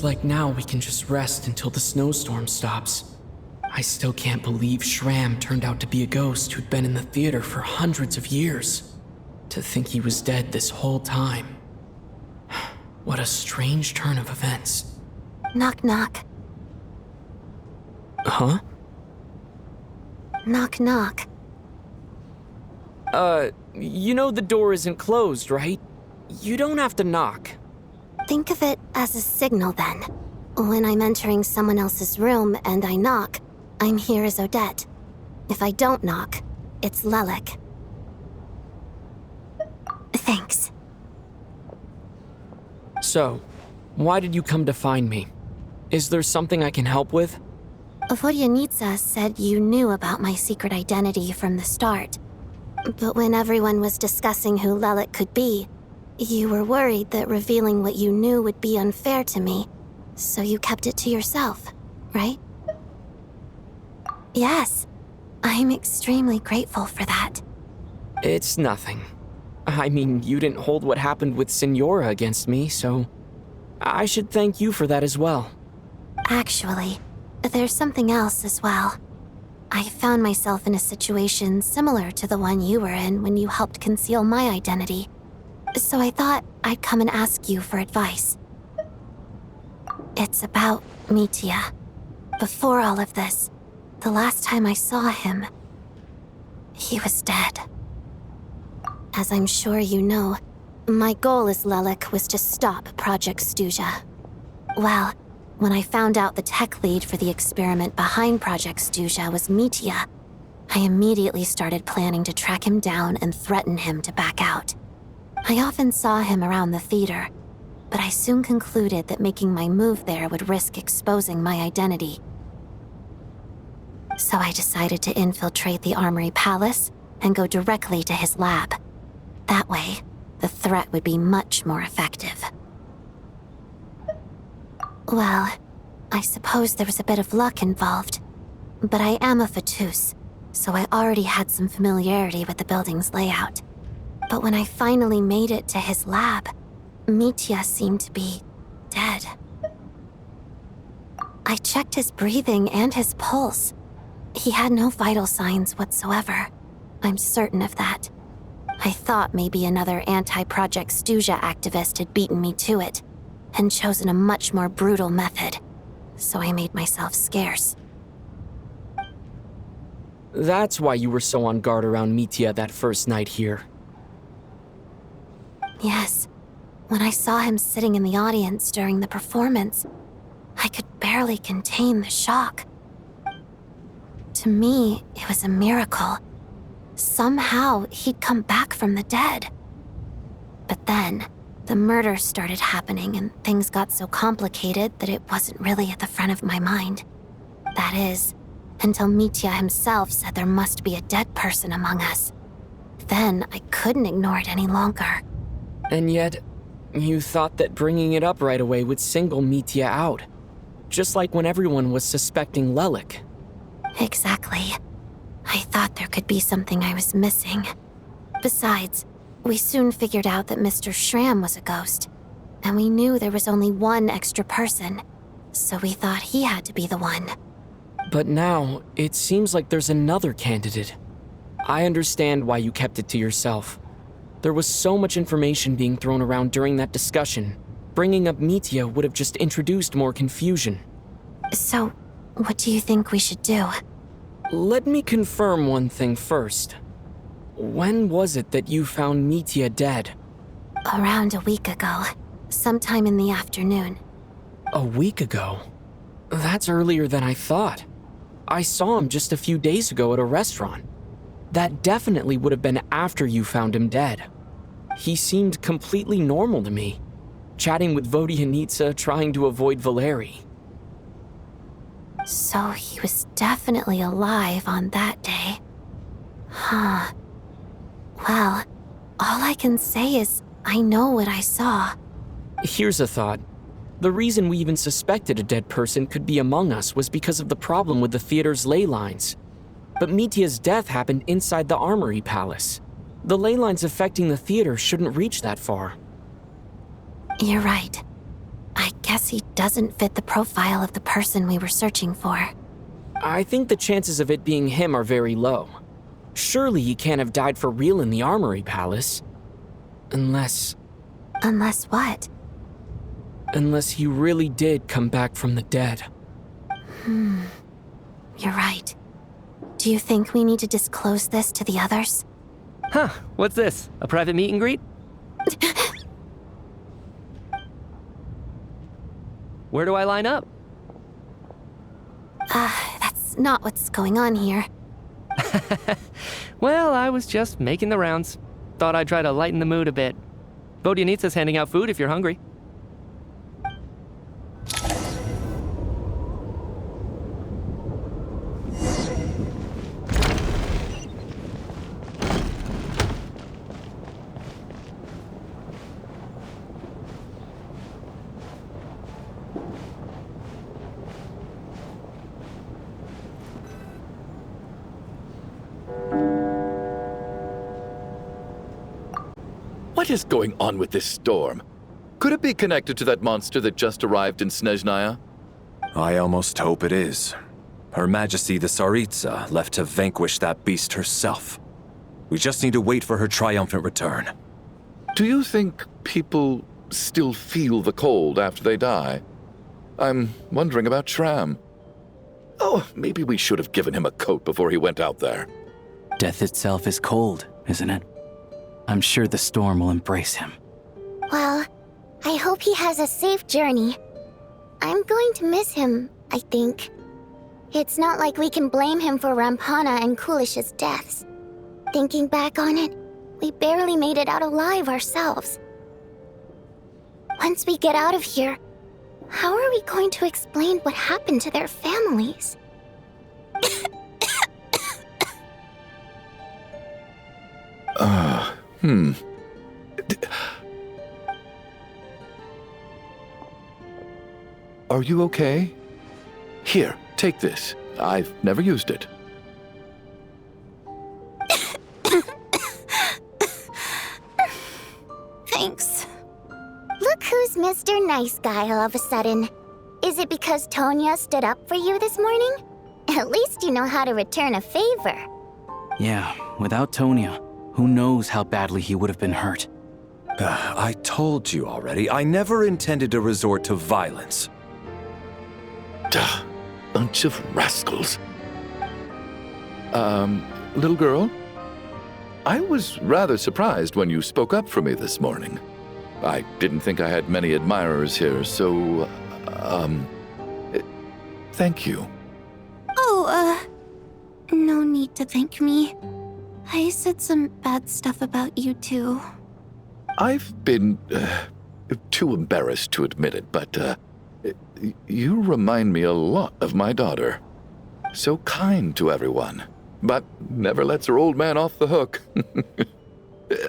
Looks like now we can just rest until the snowstorm stops. I still can't believe Shram turned out to be a ghost who'd been in the theater for hundreds of years. To think he was dead this whole time. What a strange turn of events. Knock knock. Huh? Knock knock. You know the door isn't closed, right? You don't have to knock. Think of it as a signal then. When I'm entering someone else's room and I knock, I'm here as Odette. If I don't knock, it's Lelik. Thanks. So, why did you come to find me? Is there something I can help with? Vodyanitsa said you knew about my secret identity from the start. But when everyone was discussing who Lelik could be, you were worried that revealing what you knew would be unfair to me, so you kept it to yourself, right? Yes, I'm extremely grateful for that. It's nothing. I mean, you didn't hold what happened with Signora against me, so I should thank you for that as well. Actually, there's something else as well. I found myself in a situation similar to the one you were in when you helped conceal my identity. So I thought I'd come and ask you for advice. It's about Mitya. Before all of this, the last time I saw him, he was dead. As I'm sure you know, my goal as Lelik was to stop Project Stuja. Well, when I found out the tech lead for the experiment behind Project Stuja was Mitya, I immediately started planning to track him down and threaten him to back out. I often saw him around the theater, but I soon concluded that making my move there would risk exposing my identity. So I decided to infiltrate the Armory Palace and go directly to his lab. That way, the threat would be much more effective. Well, I suppose there was a bit of luck involved, but I am a Fatus, so I already had some familiarity with the building's layout. But when I finally made it to his lab, Mitya seemed to be dead. I checked his breathing and his pulse. He had no vital signs whatsoever. I'm certain of that. I thought maybe another anti-Project Stuja activist had beaten me to it, and chosen a much more brutal method, so I made myself scarce. That's why you were so on guard around Mitya that first night here. Yes. When I saw him sitting in the audience during the performance, I could barely contain the shock. To me, it was a miracle. Somehow, he'd come back from the dead. But then, the murder started happening and things got so complicated that it wasn't really at the front of my mind. That is, until Mitya himself said there must be a dead person among us. Then I couldn't ignore it any longer. And yet, you thought that bringing it up right away would single Mitya out. Just like when everyone was suspecting Lelik. Exactly. I thought there could be something I was missing. Besides, we soon figured out that Mr. Shram was a ghost, and we knew there was only one extra person, so we thought he had to be the one. But now, it seems like there's another candidate. I understand why you kept it to yourself. There was so much information being thrown around during that discussion. Bringing up Mitya would have just introduced more confusion. So, what do you think we should do? Let me confirm one thing first. When was it that you found Mitya dead? Around a week ago, sometime in the afternoon. A week ago? That's earlier than I thought. I saw him just a few days ago at a restaurant. That definitely would have been after you found him dead. He seemed completely normal to me, chatting with Vodyanitsa, trying to avoid Valeri. So he was definitely alive on that day. Huh. Well, all I can say is I know what I saw. Here's a thought. The reason we even suspected a dead person could be among us was because of the problem with the theater's ley lines. But Mitya's death happened inside the Armory Palace. The ley lines affecting the theater shouldn't reach that far. You're right. I guess he doesn't fit the profile of the person we were searching for. I think the chances of it being him are very low. Surely he can't have died for real in the Armory Palace. Unless Unless what? he really did come back from the dead. You're right. Do you think we need to disclose this to the others? Huh, what's this? A private meet and greet? Where do I line up? That's not what's going on here. Well, I was just making the rounds. Thought I'd try to lighten the mood a bit. Vodyanitsa's handing out food if you're hungry. What is going on with this storm? Could it be connected to that monster that just arrived in Snezhnaya? I almost hope it is. Her Majesty the Tsaritsa left to vanquish that beast herself. We just need to wait for her triumphant return. Do you think people still feel the cold after they die? I'm wondering about Shram. Oh, maybe we should have given him a coat before he went out there. Death itself is cold, isn't it? I'm sure the storm will embrace him. Well, I hope he has a safe journey. I'm going to miss him, I think. It's not like we can blame him for Rampana and Kulish's deaths. Thinking back on it, we barely made it out alive ourselves. Once we get out of here, how are we going to explain what happened to their families? Are you okay? Here, take this. I've never used it. Thanks. Look who's Mr. Nice Guy all of a sudden. Is it because Tonya stood up for you this morning? At least you know how to return a favor. Yeah, without Tonya, who knows how badly he would have been hurt. I told you already, I never intended to resort to violence. Duh, bunch of rascals. Little girl? I was rather surprised when you spoke up for me this morning. I didn't think I had many admirers here, so, thank you. Oh, no need to thank me. I said some bad stuff about you too. I've been, too embarrassed to admit it, but, you remind me a lot of my daughter. So kind to everyone, but never lets her old man off the hook.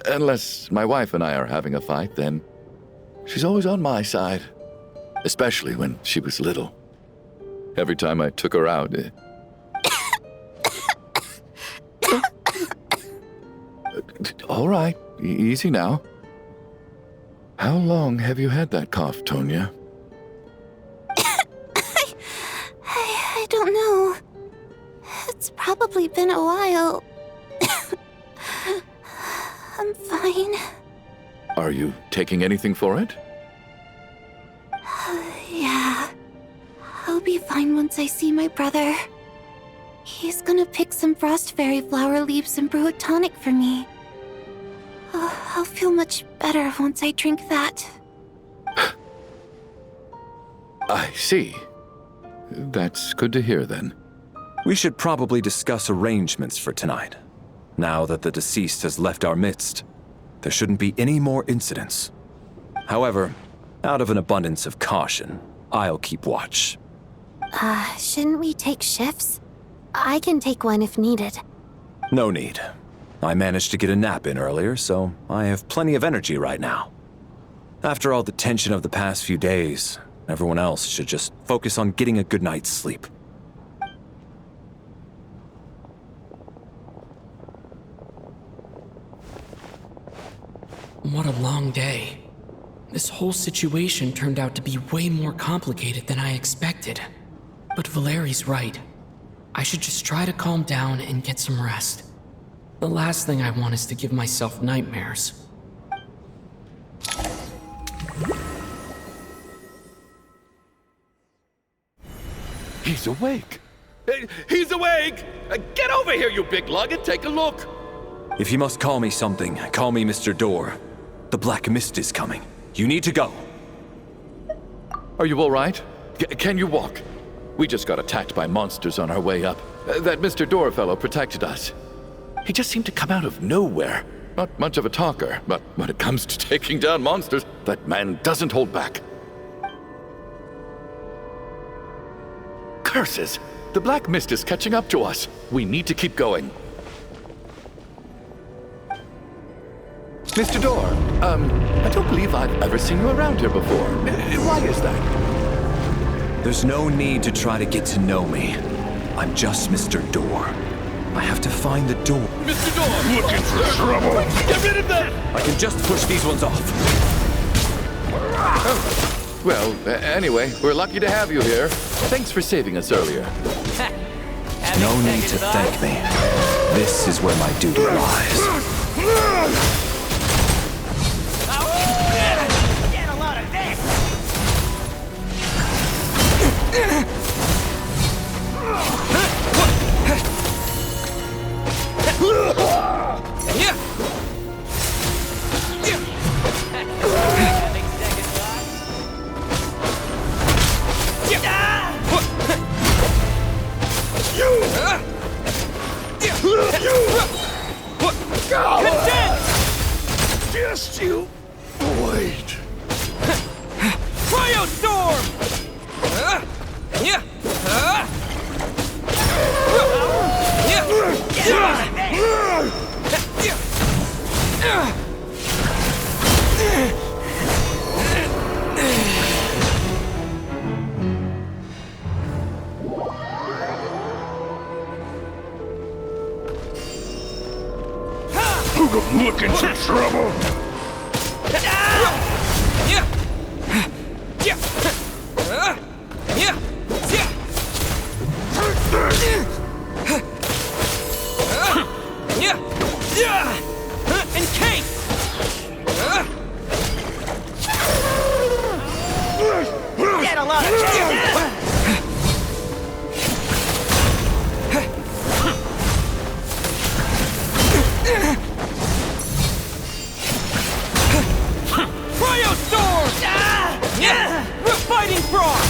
Unless my wife and I are having a fight, then she's always on my side. Especially when she was little. Every time I took her out... All right, easy now. How long have you had that cough, Tonya? I don't know. It's probably been a while. I'm fine. Are you taking anything for it? Yeah. I'll be fine once I see my brother. He's gonna pick some frost fairy flower leaves and brew a tonic for me. I'll feel much better once I drink that. I see. That's good to hear, then. We should probably discuss arrangements for tonight. Now that the deceased has left our midst, there shouldn't be any more incidents. However, out of an abundance of caution, I'll keep watch. Shouldn't we take shifts? I can take one if needed. No need. I managed to get a nap in earlier, so I have plenty of energy right now. After all the tension of the past few days, everyone else should just focus on getting a good night's sleep. What a long day. This whole situation turned out to be way more complicated than I expected. But Valeri's right. I should just try to calm down and get some rest. The last thing I want is to give myself nightmares. He's awake. He's awake! Get over here, you big lug, and take a look. If you must call me something, call me Mr. Door. The Black Mist is coming. You need to go. Are you all right? Can you walk? We just got attacked by monsters on our way up. That Mr. Door fellow protected us. He just seemed to come out of nowhere. Not much of a talker, but when it comes to taking down monsters, that man doesn't hold back. Curses! The Black Mist is catching up to us. We need to keep going. Mr. Door, I don't believe I've ever seen you around here before. Why is that? There's no need to try to get to know me. I'm just Mr. Door. I have to find the door. Mr. Door! Looking for trouble! Get rid of that! I can just push these ones off. Oh. Well, anyway, we're lucky to have you here. Thanks for saving us earlier. No need to thank me. This is where my duty lies. Get a lot of this! Just you wait. Cryo Storm! Looking for trouble? Get a lot of this! Cryo Storm! Fighting Frog!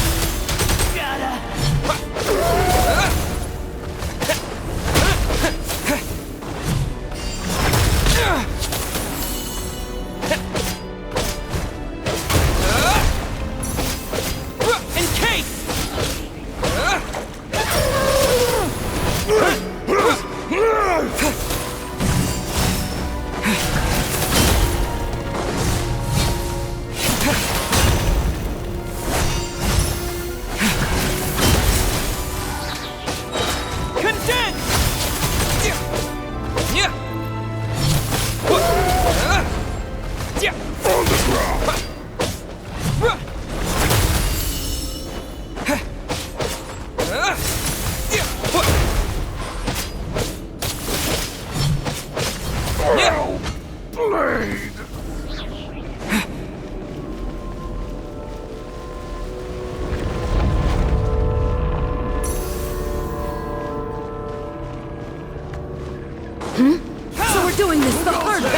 So we're doing this the hard way.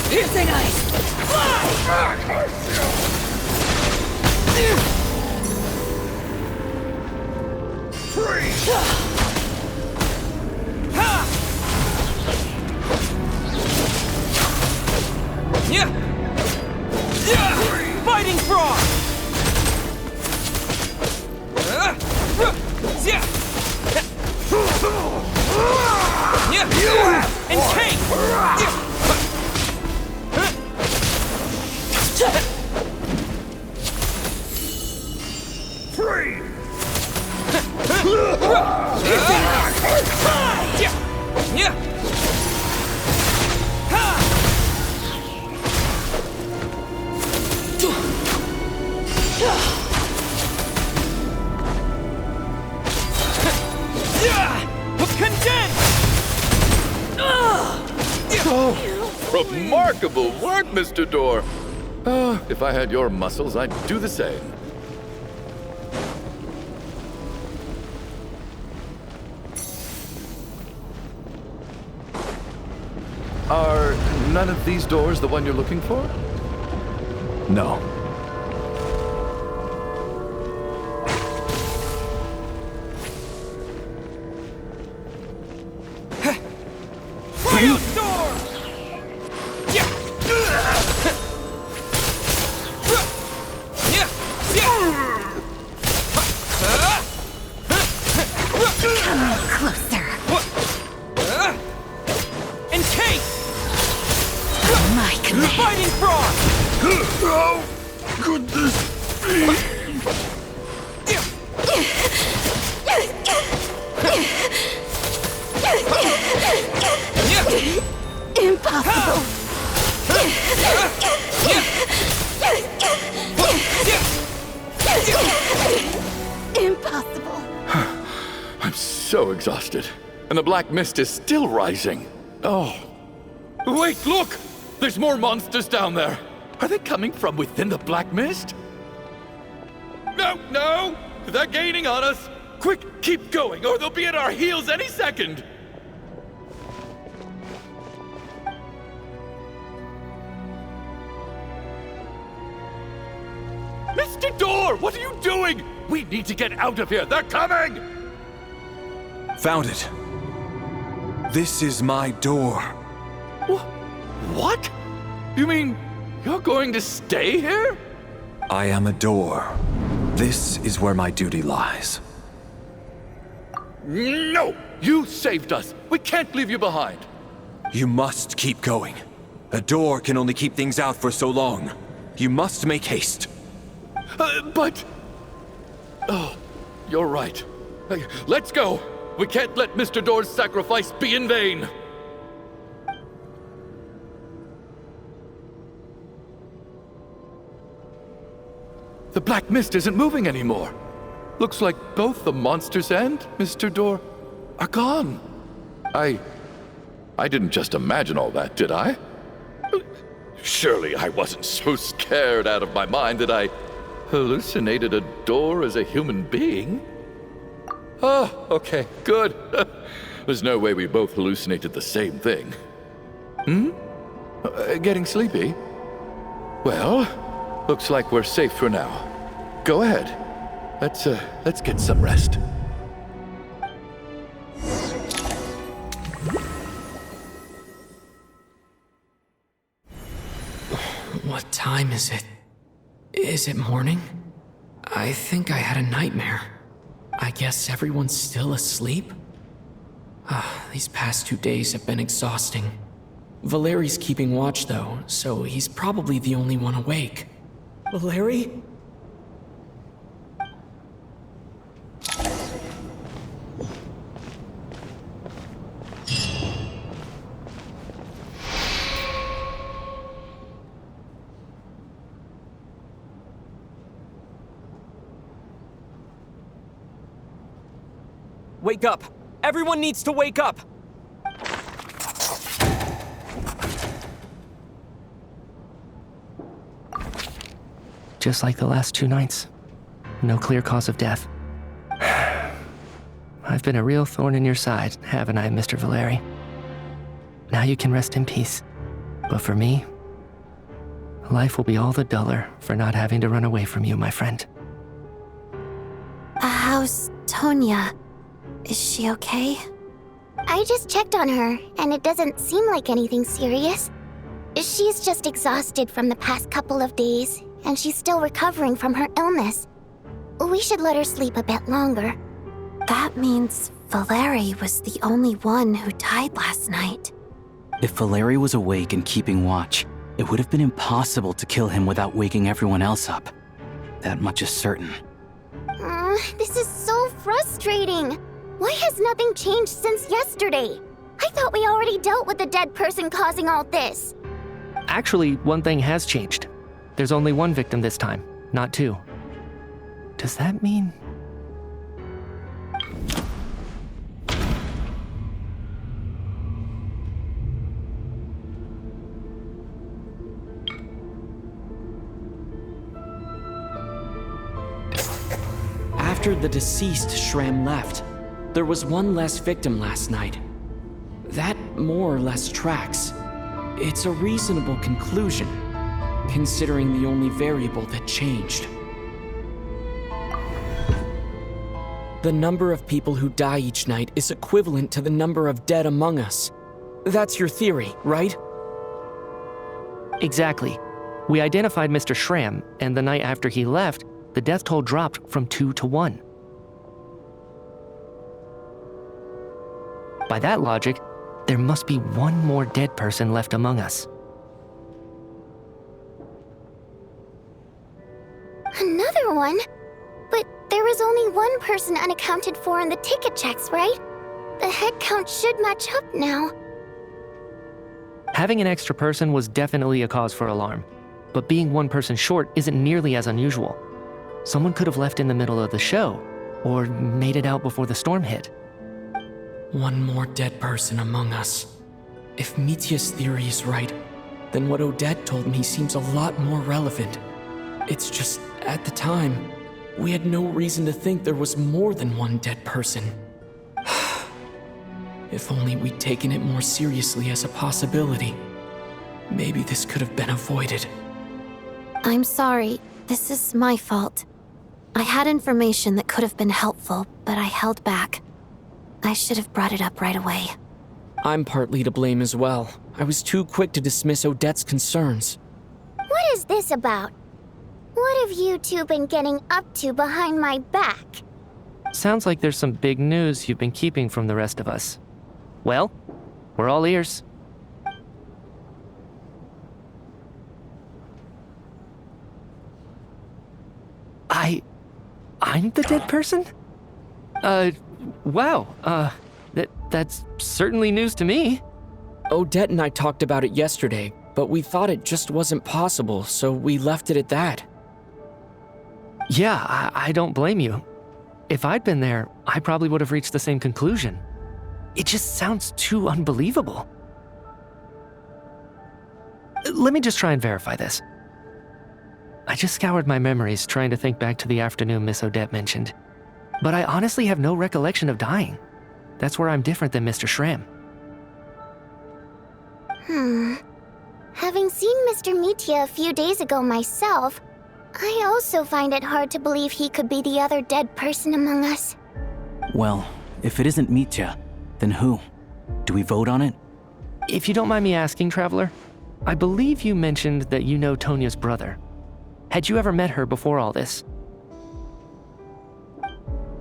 Piercing ice! Fighting Frog! Remarkable work, Mr. Door. If I had your muscles, I'd do the same. Are none of these doors the one you're looking for? No. Impossible. I'm so exhausted. And the black mist is still rising. Oh. Wait, look! There's more monsters down there. Are they coming from within the black mist? No! They're gaining on us! Quick, keep going, or they'll be at our heels any second! Mr. Door, what are you doing? We need to get out of here. They're coming! Found it. This is my door. What? You mean you're going to stay here? I am a door. This is where my duty lies. No! You saved us. We can't leave you behind. You must keep going. A door can only keep things out for so long. You must make haste. But... Oh, you're right. Let's go. We can't let Mr. Door's sacrifice be in vain. The black mist isn't moving anymore. Looks like both the monsters and Mr. Door are gone. I didn't just imagine all that, did I? Surely I wasn't so scared out of my mind that I hallucinated a door as a human being. Oh, okay, good. There's no way we both hallucinated the same thing. Getting sleepy? Well, looks like we're safe for now. Go ahead. Let's get some rest. What time is it? Is it morning? I think I had a nightmare. I guess everyone's still asleep? These past 2 days have been exhausting. Valeri's keeping watch though, so he's probably the only one awake. Valeri? Wake up! Everyone needs to wake up! Just like the last 2 nights. No clear cause of death. I've been a real thorn in your side, haven't I, Mr. Valeri? Now you can rest in peace. But for me, life will be all the duller for not having to run away from you, my friend. How's Tonya? Is she okay? I just checked on her, and it doesn't seem like anything serious. She's just exhausted from the past couple of days, and she's still recovering from her illness. We should let her sleep a bit longer. That means Valeri was the only one who died last night. If Valeri was awake and keeping watch, it would have been impossible to kill him without waking everyone else up. That much is certain. This is so frustrating. Why has nothing changed since yesterday? I thought we already dealt with the dead person causing all this. Actually, one thing has changed. There's only one victim this time, not 2. Does that mean... After the deceased Shram left, there was one less victim last night. That more or less tracks. It's a reasonable conclusion, considering the only variable that changed. The number of people who die each night is equivalent to the number of dead among us. That's your theory, right? Exactly. We identified Mr. Shram, and the night after he left, the death toll dropped from 2 to 1. By that logic, there must be one more dead person left among us. Another one? But there was only one person unaccounted for in the ticket checks, right? The head count should match up now. Having an extra person was definitely a cause for alarm, but being one person short isn't nearly as unusual. Someone could have left in the middle of the show, or made it out before the storm hit. One more dead person among us. If Mitya's theory is right, then what Odette told me seems a lot more relevant. It's just, at the time, we had no reason to think there was more than one dead person. If only we'd taken it more seriously as a possibility. Maybe this could have been avoided. I'm sorry. This is my fault. I had information that could have been helpful, but I held back. I should have brought it up right away. I'm partly to blame as well. I was too quick to dismiss Odette's concerns. What is this about? What have you two been getting up to behind my back? Sounds like there's some big news you've been keeping from the rest of us. Well, we're all ears. I'm the dead person? Wow, that's certainly news to me. Odette and I talked about it yesterday, but we thought it just wasn't possible, so we left it at that. Yeah, I don't blame you. If I'd been there, I probably would have reached the same conclusion. It just sounds too unbelievable. Let me just try and verify this. I just scoured my memories trying to think back to the afternoon Miss Odette mentioned. But I honestly have no recollection of dying. That's where I'm different than Mr. Shram. Having seen Mr. Mitya a few days ago myself, I also find it hard to believe he could be the other dead person among us. Well, if it isn't Mitya, then who? Do we vote on it? If you don't mind me asking, Traveler, I believe you mentioned that you know Tonya's brother. Had you ever met her before all this?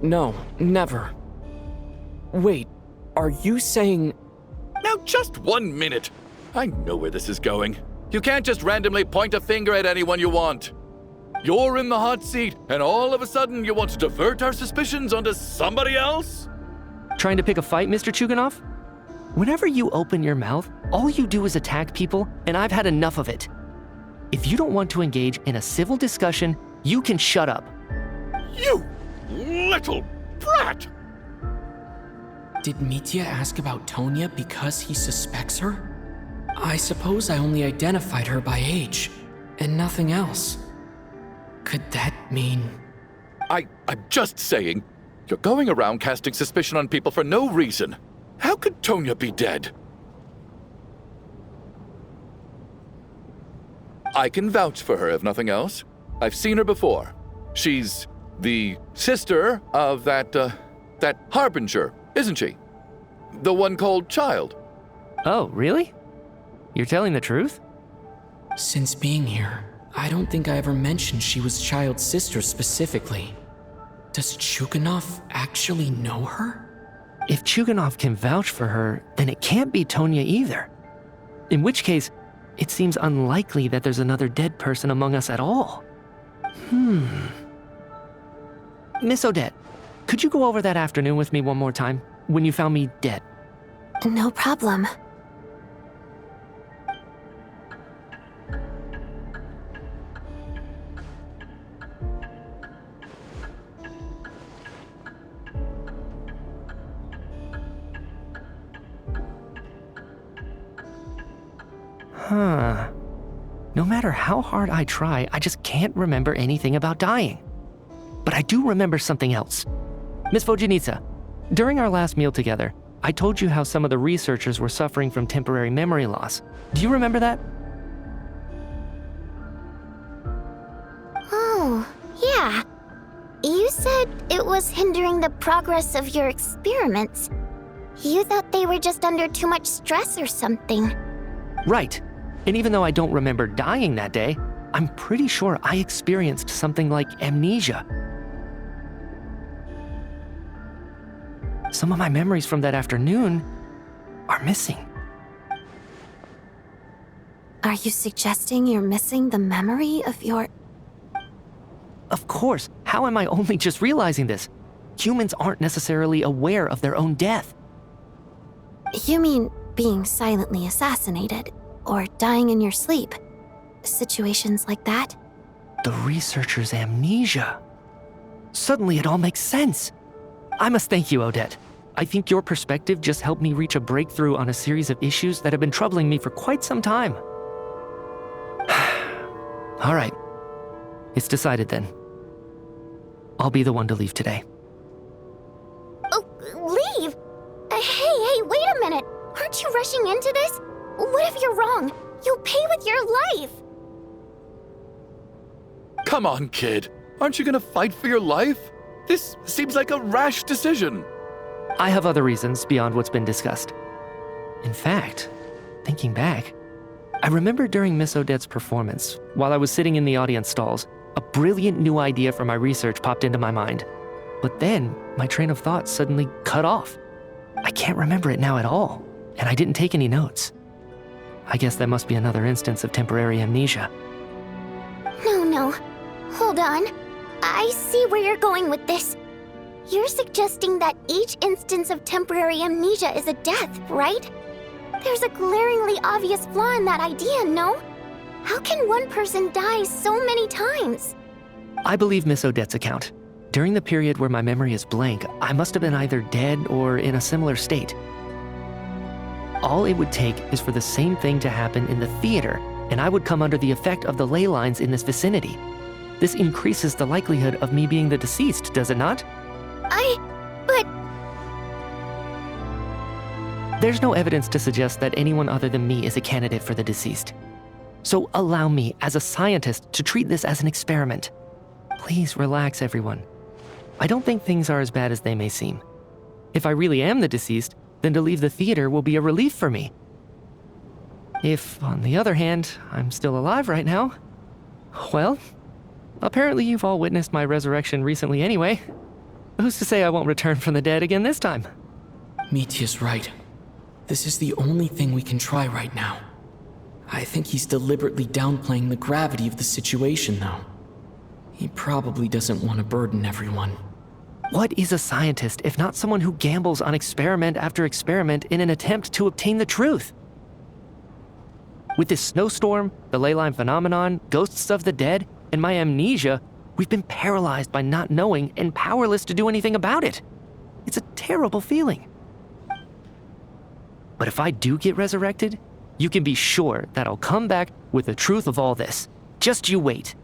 No, never. Wait, are you saying... Now, just 1 minute. I know where this is going. You can't just randomly point a finger at anyone you want. You're in the hot seat, and all of a sudden you want to divert our suspicions onto somebody else? Trying to pick a fight, Mr. Chuganov? Whenever you open your mouth, all you do is attack people, and I've had enough of it. If you don't want to engage in a civil discussion, you can shut up. You little brat! Did Mitya ask about Tonya because he suspects her? I suppose I only identified her by age, and nothing else. Could that mean... I'm just saying, you're going around casting suspicion on people for no reason. How could Tonya be dead? I can vouch for her, if nothing else. I've seen her before. She's the sister of that Harbinger, isn't she? The one called Child. Oh, really? You're telling the truth? Since being here, I don't think I ever mentioned she was Child's sister specifically. Does Chuganov actually know her? If Chuganov can vouch for her, then it can't be Tonya either. In which case, it seems unlikely that there's another dead person among us at all. Miss Odette, could you go over that afternoon with me one more time, when you found me dead? No problem. No matter how hard I try, I just can't remember anything about dying. But I do remember something else. Miss Vojanitsa, during our last meal together, I told you how some of the researchers were suffering from temporary memory loss. Do you remember that? Oh, yeah. You said it was hindering the progress of your experiments. You thought they were just under too much stress or something. Right. And even though I don't remember dying that day, I'm pretty sure I experienced something like amnesia. Some of my memories from that afternoon are missing. Are you suggesting you're missing the memory of your... Of course, how am I only just realizing this? Humans aren't necessarily aware of their own death. You mean being silently assassinated, or dying in your sleep? Situations like that? The researcher's amnesia. Suddenly it all makes sense. I must thank you, Odette. I think your perspective just helped me reach a breakthrough on a series of issues that have been troubling me for quite some time. All right. It's decided then. I'll be the one to leave today. Oh, leave? Hey, wait a minute. Aren't you rushing into this? What if you're wrong? You'll pay with your life. Come on, kid. Aren't you gonna fight for your life? This seems like a rash decision. I have other reasons beyond what's been discussed. In fact, thinking back, I remember during Miss Odette's performance, while I was sitting in the audience stalls, a brilliant new idea for my research popped into my mind. But then, my train of thought suddenly cut off. I can't remember it now at all, and I didn't take any notes. I guess that must be another instance of temporary amnesia. No. Hold on. I see where you're going with this. You're suggesting that each instance of temporary amnesia is a death, right? There's a glaringly obvious flaw in that idea, no? How can one person die so many times? I believe Miss Odette's account. During the period where my memory is blank, I must have been either dead or in a similar state. All it would take is for the same thing to happen in the theater, and I would come under the effect of the ley lines in this vicinity. This increases the likelihood of me being the deceased, does it not? But... There's no evidence to suggest that anyone other than me is a candidate for the deceased. So allow me, as a scientist, to treat this as an experiment. Please relax, everyone. I don't think things are as bad as they may seem. If I really am the deceased, then to leave the theater will be a relief for me. If, on the other hand, I'm still alive right now, well, apparently you've all witnessed my resurrection recently anyway. Who's to say I won't return from the dead again this time? Mitya's right. This is the only thing we can try right now. I think he's deliberately downplaying the gravity of the situation, though. He probably doesn't want to burden everyone. What is a scientist if not someone who gambles on experiment after experiment in an attempt to obtain the truth? With this snowstorm, the ley line phenomenon, ghosts of the dead, and my amnesia, we've been paralyzed by not knowing and powerless to do anything about it. It's a terrible feeling. But if I do get resurrected, you can be sure that I'll come back with the truth of all this. Just you wait.